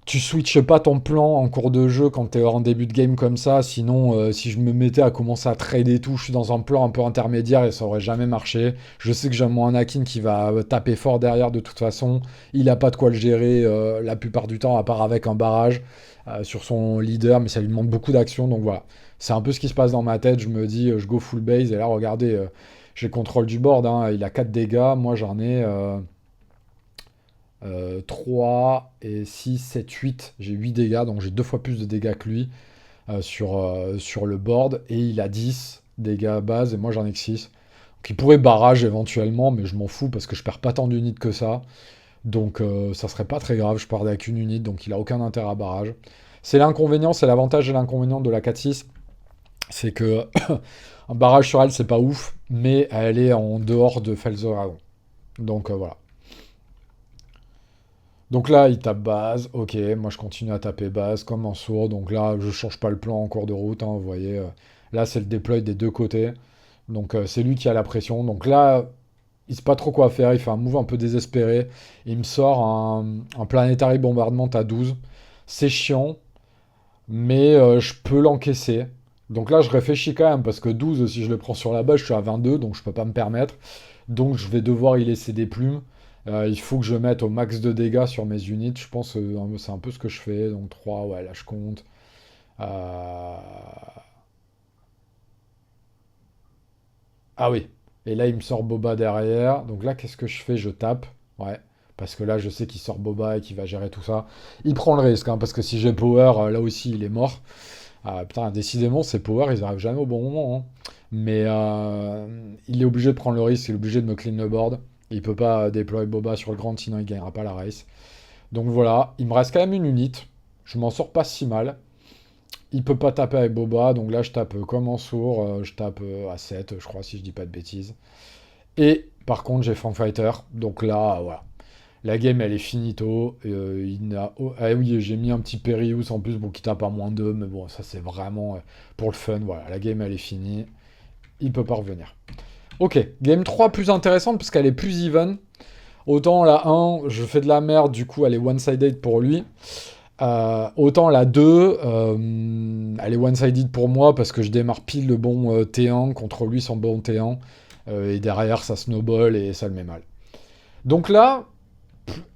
tu switches pas ton plan en cours de jeu quand t'es en début de game comme ça. Sinon, si je me mettais à commencer à trader et tout, je suis dans un plan un peu intermédiaire et ça aurait jamais marché. Je sais que j'ai mon Anakin qui va taper fort derrière de toute façon. Il a pas de quoi le gérer la plupart du temps, à part avec un barrage sur son leader, mais ça lui demande beaucoup d'action. Donc voilà, c'est un peu ce qui se passe dans ma tête. Je me dis, je go full base. Et là, regardez, j'ai le contrôle du board, hein. Il a 4 dégâts. Moi, j'en ai 3 et 6, 7, 8. J'ai 8 dégâts, donc j'ai 2 fois plus de dégâts que lui sur le board. Et il a 10 dégâts base et moi j'en ai que 6. Donc il pourrait barrage éventuellement, mais je m'en fous parce que je perds pas tant d'unités que ça. Donc ça serait pas très grave, je perdais avec une unité, donc il a aucun intérêt à barrage. C'est l'inconvénient, c'est l'avantage et l'inconvénient de la 4-6. C'est que un barrage sur elle, c'est pas ouf, mais elle est en dehors de Felzoragon. Donc voilà. Donc là, il tape base, ok, moi je continue à taper base comme un sourd, donc là je change pas le plan en cours de route, hein, vous voyez, là c'est le deploy des deux côtés, donc c'est lui qui a la pression, donc là il sait pas trop quoi faire, il fait un move un peu désespéré, il me sort un Planetary Bombardment à 12, c'est chiant, mais je peux l'encaisser, donc là je réfléchis quand même, parce que 12 si je le prends sur la base je suis à 22, donc je peux pas me permettre, donc je vais devoir y laisser des plumes. Il faut que je mette au max de dégâts sur mes unités. Je pense que c'est un peu ce que je fais. Donc 3, ouais, là je compte. Euh, Ah oui. Et là il me sort Boba derrière. Donc là qu'est-ce que je fais? Je tape. Ouais. Parce que là je sais qu'il sort Boba et qu'il va gérer tout ça. Il prend le risque, hein, parce que si j'ai Power, là aussi il est mort. Putain, décidément, ces Power, ils arrivent jamais au bon moment, hein. Mais il est obligé de prendre le risque, il est obligé de me clean le board. Il peut pas déployer Boba sur le grand, sinon il gagnera pas la race. Donc voilà, il me reste quand même une unité. Je m'en sors pas si mal. Il peut pas taper avec Boba, donc là je tape comme en sourd, je tape à 7, je crois, si je dis pas de bêtises. Et par contre, j'ai Fanfighter, donc là, voilà. La game, elle est finito. Ah oui, j'ai mis un petit Perius en plus, bon, qui tape à -2, mais bon, ça c'est vraiment pour le fun. Voilà, la game, elle est finie. Il peut pas revenir. Ok, game 3 plus intéressante parce qu'elle est plus even. Autant la 1, je fais de la merde, du coup, elle est one-sided pour lui. Autant la 2, elle est one-sided pour moi parce que je démarre pile le bon T1 contre lui son bon T1. Et derrière, ça snowball et ça le met mal. Donc là,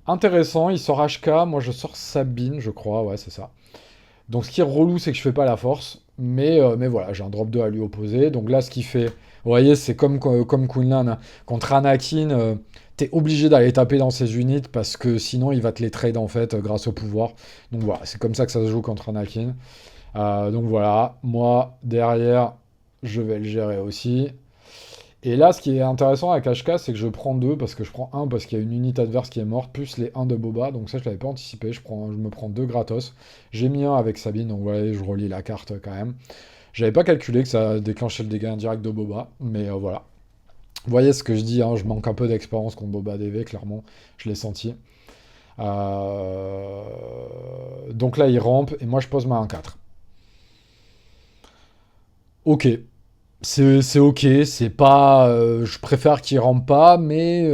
intéressant, il sort HK, moi je sors Sabine, je crois, ouais, c'est ça. Donc ce qui est relou, c'est que je fais pas la force, mais voilà, j'ai un drop 2 à lui opposer. Donc là, ce qu'il fait, vous voyez, c'est comme Quinlan, hein. Contre Anakin, t'es obligé d'aller taper dans ses unités parce que sinon il va te les trade en fait grâce au pouvoir. Donc voilà, c'est comme ça que ça se joue contre Anakin. Donc voilà, moi derrière, je vais le gérer aussi. Et là, ce qui est intéressant avec HK, c'est que je prends 2 parce que je prends un parce qu'il y a une unité adverse qui est morte, plus les 1 de Boba, donc ça je l'avais pas anticipé, je me prends 2 gratos. J'ai mis un avec Sabine, donc voilà, je relis la carte quand même. J'avais pas calculé que ça déclenchait le dégât indirect de Boba, mais voilà. Vous voyez ce que je dis, hein, je manque un peu d'expérience contre Boba DV, clairement, je l'ai senti. Euh, Donc là, il rampe, et moi je pose ma 1-4. Ok, c'est ok, c'est pas. Je préfère qu'il rampe pas, mais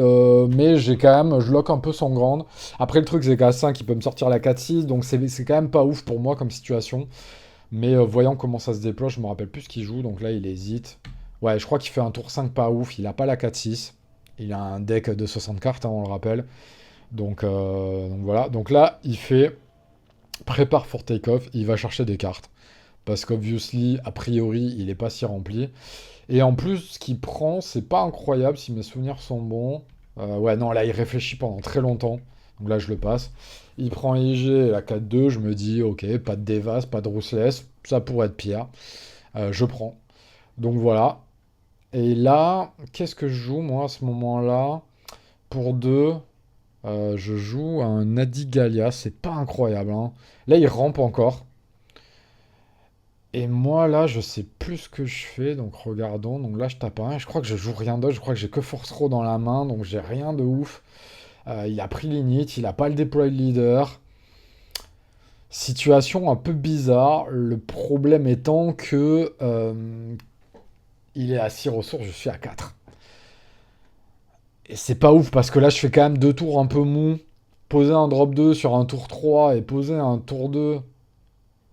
j'ai quand même. Je lock un peu son grande. Après, le truc, c'est qu'à 5, il peut me sortir la 4-6, donc c'est quand même pas ouf pour moi comme situation. Mais voyant comment ça se déploie, je me rappelle plus ce qu'il joue, donc là, il hésite. Ouais, je crois qu'il fait un tour 5 pas ouf, il a pas la 4-6. Il a un deck de 60 cartes, hein, on le rappelle. Donc voilà. Donc là, il fait. Prépare for take-off, il va chercher des cartes. Parce qu'obviously, a priori, il est pas si rempli. Et en plus, ce qu'il prend, c'est pas incroyable si mes souvenirs sont bons. Ouais, non, là, il réfléchit pendant très longtemps. Donc là, je le passe. Il prend IG la 4-2, je me dis, ok, pas de Devas, pas de Ruthless, ça pourrait être pire. Je prends. Donc voilà. Et là, qu'est-ce que je joue, moi, à ce moment-là? Pour 2. Je joue un Nadigalia, c'est pas incroyable, hein. Là, il rampe encore. Et moi, là, je sais plus ce que je fais, donc regardons. Donc là, je tape un. Je crois que je joue rien d'autre. Je crois que j'ai que Force Throw dans la main, donc j'ai rien de ouf. Il a pris l'init, il a pas le deploy leader. Situation un peu bizarre. Le problème étant que il est à 6 ressources, je suis à 4. Et c'est pas ouf parce que là, je fais quand même deux tours un peu mou. Poser un drop 2 sur un tour 3 et poser un tour 2,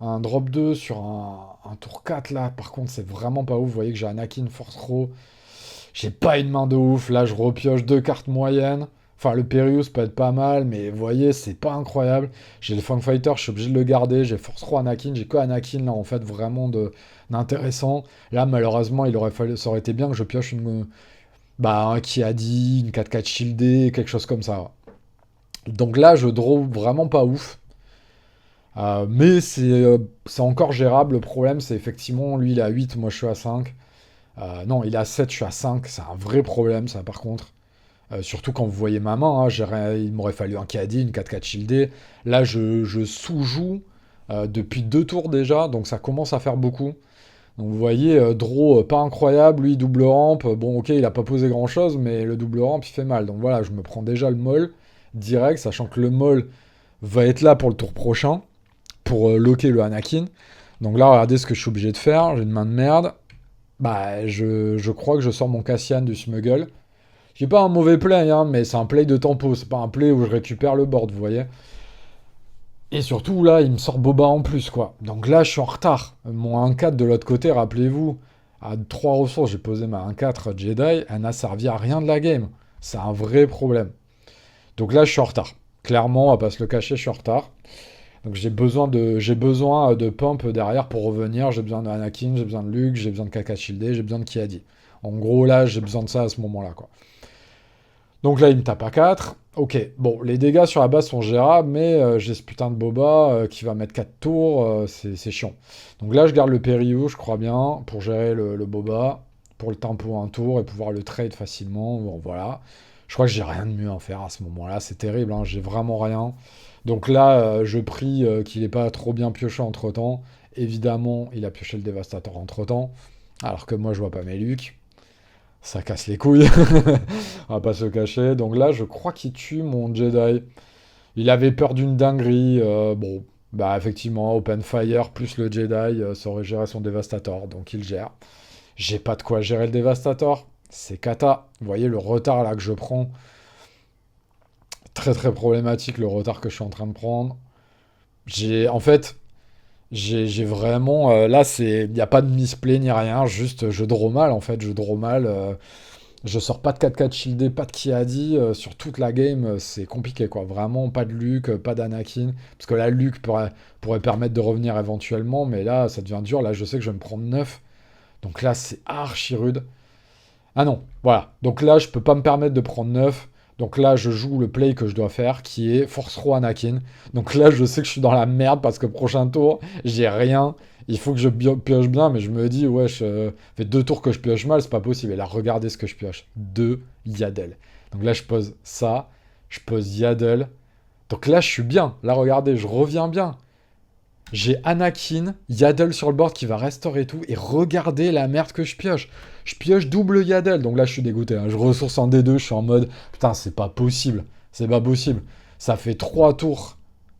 un drop 2 sur un tour 4 là. Par contre, c'est vraiment pas ouf. Vous voyez que j'ai Anakin Force Throw. J'ai pas une main de ouf. Là, je repioche deux cartes moyennes. Enfin, le Perius peut être pas mal, mais vous voyez, c'est pas incroyable. J'ai le Fang Fighter, je suis obligé de le garder. J'ai Force 3 Anakin, j'ai que Anakin là, en fait, vraiment d'intéressant. Là, malheureusement, ça aurait été bien que je pioche un Kiadi, une 4-4 shieldée, quelque chose comme ça. Donc là, je draw vraiment pas ouf. Mais c'est encore gérable. Le problème, c'est effectivement, lui, il est à 8, moi, je suis à 5. Non, il est à 7, je suis à 5. C'est un vrai problème, ça, par contre. Surtout quand vous voyez ma main, hein, il m'aurait fallu un KD, une 4-4 shieldée. Là, je sous-joue depuis deux tours déjà, donc ça commence à faire beaucoup. Donc vous voyez, draw pas incroyable, lui double ramp. Bon, ok, il a pas posé grand-chose, mais le double ramp, il fait mal. Donc voilà, je me prends déjà le moll direct, sachant que le moll va être là pour le tour prochain, pour locker le Anakin. Donc là, regardez ce que je suis obligé de faire. J'ai une main de merde. Bah, je crois que je sors mon Cassian du smuggle. J'ai pas un mauvais play, hein, mais c'est un play de tempo, c'est pas un play où je récupère le board, vous voyez. Et surtout, là, il me sort Boba en plus, quoi. Donc là, je suis en retard. Mon 1-4 de l'autre côté, rappelez-vous, à 3 ressources, j'ai posé ma 1-4 Jedi, elle n'a servi à rien de la game. C'est un vrai problème. Donc là, je suis en retard. Clairement, on va pas se le cacher, je suis en retard. Donc j'ai besoin de pump derrière pour revenir. J'ai besoin de Anakin, j'ai besoin de Luke, j'ai besoin de Kaka Shieldé, j'ai besoin de Kiadi. En gros, là, j'ai besoin de ça à ce moment-là, quoi. Donc là, il me tape à 4. Ok, bon, les dégâts sur la base sont gérables, mais j'ai ce putain de Boba qui va mettre 4 tours, c'est chiant. Donc là, je garde le Périllou, je crois bien, pour gérer le Boba, pour le tempo un tour et pouvoir le trade facilement. Bon, voilà. Je crois que j'ai rien de mieux à faire à ce moment-là, c'est terrible, hein, j'ai vraiment rien. Donc là, je prie qu'il n'ait pas trop bien pioché entre-temps. Évidemment, il a pioché le Dévastateur entre-temps, alors que moi, je vois pas mes Luke. Ça casse les couilles, on va pas se le cacher. Donc là, je crois qu'il tue mon Jedi. Il avait peur d'une dinguerie. Bon, bah effectivement, Open Fire plus le Jedi, ça aurait géré son Dévastator, donc il gère. J'ai pas de quoi gérer le Dévastator. C'est cata. Vous voyez le retard là que je prends. Très très problématique le retard que je suis en train de prendre. En fait, j'ai vraiment. Là, il n'y a pas de misplay ni rien. Juste, je draw mal en fait. Je draw mal. Je sors pas de 4-4 shieldé, pas de Kiadi, sur toute la game, c'est compliqué quoi. Vraiment, pas de Luke, pas d'Anakin. Parce que là, Luke pourrait permettre de revenir éventuellement, mais là, ça devient dur. Là, je sais que je vais me prendre 9. Donc là, c'est archi rude. Ah non, voilà. Donc là, je peux pas me permettre de prendre 9. Donc là, je joue le play que je dois faire, qui est Force Throw Anakin. Donc là, je sais que je suis dans la merde parce que prochain tour, j'ai rien. Il faut que je pioche bien, mais je me dis, ouais, je fais deux tours que je pioche mal, c'est pas possible. Et là, regardez ce que je pioche. Deux Yaddle. Donc là, je pose ça, je pose Yaddle. Donc là, je suis bien. Là, regardez, je reviens bien. J'ai Anakin, Yaddle sur le board qui va restaurer tout, et regardez la merde que je pioche. Je pioche double Yaddle, donc là je suis dégoûté, hein. Je ressource en D2, je suis en mode, putain c'est pas possible, c'est pas possible. Ça fait 3 tours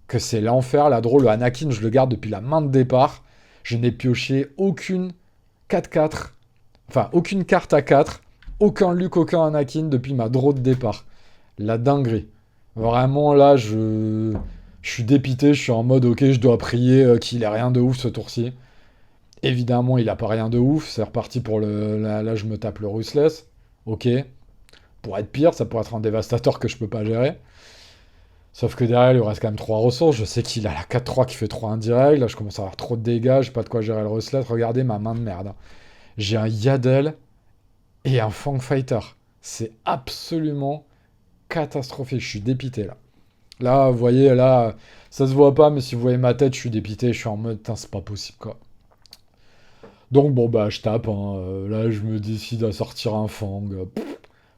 que c'est l'enfer, la drôle, le Anakin je le garde depuis la main de départ. Je n'ai pioché aucune 4-4, enfin aucune carte à 4, aucun Luke, aucun Anakin depuis ma draw de départ. La dinguerie. Vraiment là, je suis dépité, je suis en mode ok, je dois prier qu'il ait rien de ouf ce tour-ci. Évidemment, il a pas rien de ouf, c'est reparti pour le. Là, je me tape le Ruthless. Ok. Pour être pire, ça pourrait être un dévastateur que je peux pas gérer. Sauf que derrière, il lui reste quand même 3 ressources. Je sais qu'il a la 4-3 qui fait 3 indirect. Là, je commence à avoir trop de dégâts, j'ai pas de quoi gérer le Ruthless. Regardez ma main de merde, hein. J'ai un Yaddle et un Fang Fighter. C'est absolument catastrophique. Je suis dépité là. Là, vous voyez, là, ça se voit pas, mais si vous voyez ma tête, je suis dépité, je suis en mode, putain, c'est pas possible, quoi. Donc, bon, bah, je tape, hein. Là, je me décide à sortir un Fang,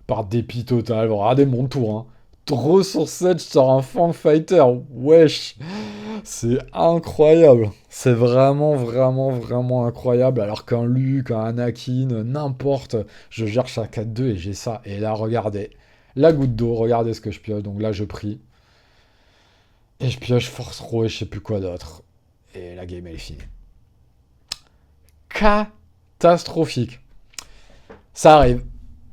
par dépit total. Regardez mon tour, hein. ressource 7, je sors un Fang Fighter. Wesh. C'est incroyable. C'est vraiment, vraiment, vraiment incroyable. Alors qu'un Luke, un Anakin, n'importe, je gère chaque 4-2 et j'ai ça. Et là, regardez. La goutte d'eau, regardez ce que je pioche. Donc là, je prie. Et je pioche Force Row et je sais plus quoi d'autre. Et la game, elle est finie. Catastrophique. Ça arrive.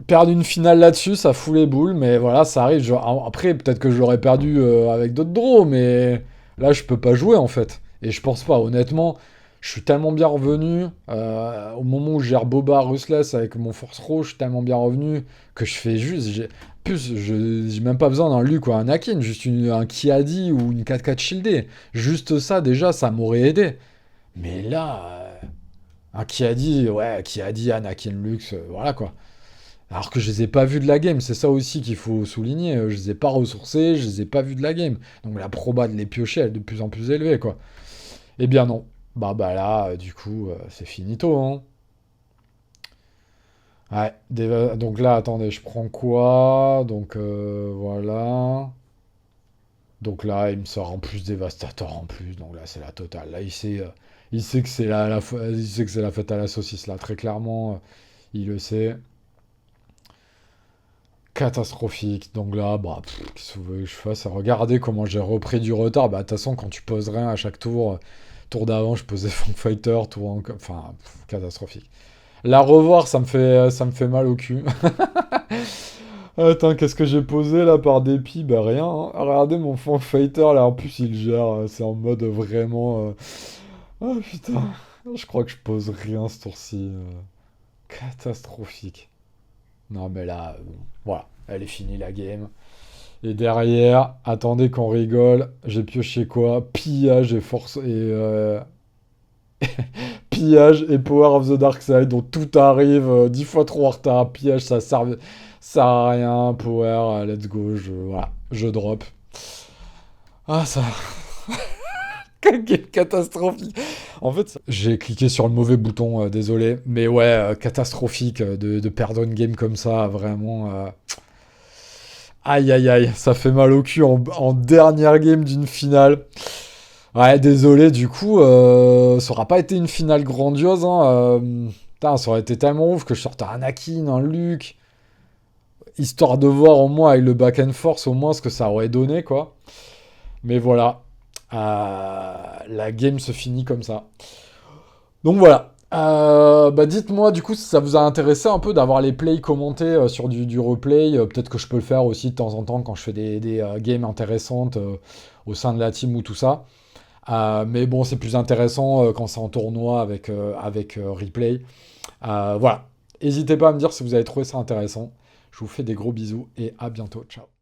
Perdre une finale là-dessus, ça fout les boules, mais voilà, ça arrive. Après, peut-être que je l'aurais perdu avec d'autres draws, mais là, je peux pas jouer en fait. Et je pense pas, honnêtement, je suis tellement bien revenu. Au moment où je gère Boba Rustless avec mon Force Row, je suis tellement bien revenu que je fais juste. Plus, j'ai même pas besoin d'un Luke ou un Anakin, juste un Kiadi ou une 4-4 shieldée. Juste ça, déjà, ça m'aurait aidé. Mais là, un Kiadi, ouais, Kiadi, Anakin, Lux, voilà quoi. Alors que je les ai pas vus de la game, c'est ça aussi qu'il faut souligner. Je les ai pas ressourcés, je les ai pas vus de la game. Donc la proba de les piocher, elle est de plus en plus élevée, quoi. Eh bien non. Bah là, du coup, c'est finito, hein. Ouais, donc là, attendez, je prends quoi? Donc voilà. Donc là, il me sort en plus Dévastateur en plus. Donc là, c'est la totale. Là, il sait que c'est il sait que c'est la fête à la saucisse, là. Très clairement, il le sait. Catastrophique. Donc là, bah, qu'est-ce que vous voulez que je fasse? Regardez comment j'ai repris du retard. Bah, de toute façon, quand tu poses rien à chaque tour, tour d'avant, je posais Fang Fighter, enfin, catastrophique. La revoir, ça me fait mal au cul. Attends, qu'est-ce que j'ai posé là par dépit? Bah rien, hein. Regardez mon Fang Fighter là, en plus il gère, c'est en mode vraiment. Oh putain, je crois que je pose rien ce tour-ci. Catastrophique. Non mais là, bon, voilà, elle est finie la game. Et derrière, attendez qu'on rigole, j'ai pioché quoi? Pillage et force pillage et Power of the Dark Side, donc tout arrive 10 fois trop en retard. Pillage, ça sert à rien. Power, let's go, voilà, je drop. Ah, ça. Quelle catastrophique. En fait, j'ai cliqué sur le mauvais bouton, désolé. Mais ouais, catastrophique de perdre une game comme ça, vraiment. Aïe aïe aïe, ça fait mal au cul en dernière game d'une finale. Ouais, désolé, du coup, ça aura pas été une finale grandiose, hein. Putain, ça aurait été tellement ouf que je sorte un Anakin, un Luke, histoire de voir au moins avec le back and force au moins ce que ça aurait donné, quoi. Mais voilà, la game se finit comme ça. Donc voilà. Bah dites-moi du coup si ça vous a intéressé un peu d'avoir les plays commentés sur du replay. Peut-être que je peux le faire aussi de temps en temps quand je fais des games intéressantes au sein de la team ou tout ça. Mais bon, c'est plus intéressant quand c'est en tournoi avec replay. Voilà. N'hésitez pas à me dire si vous avez trouvé ça intéressant. Je vous fais des gros bisous et à bientôt. Ciao.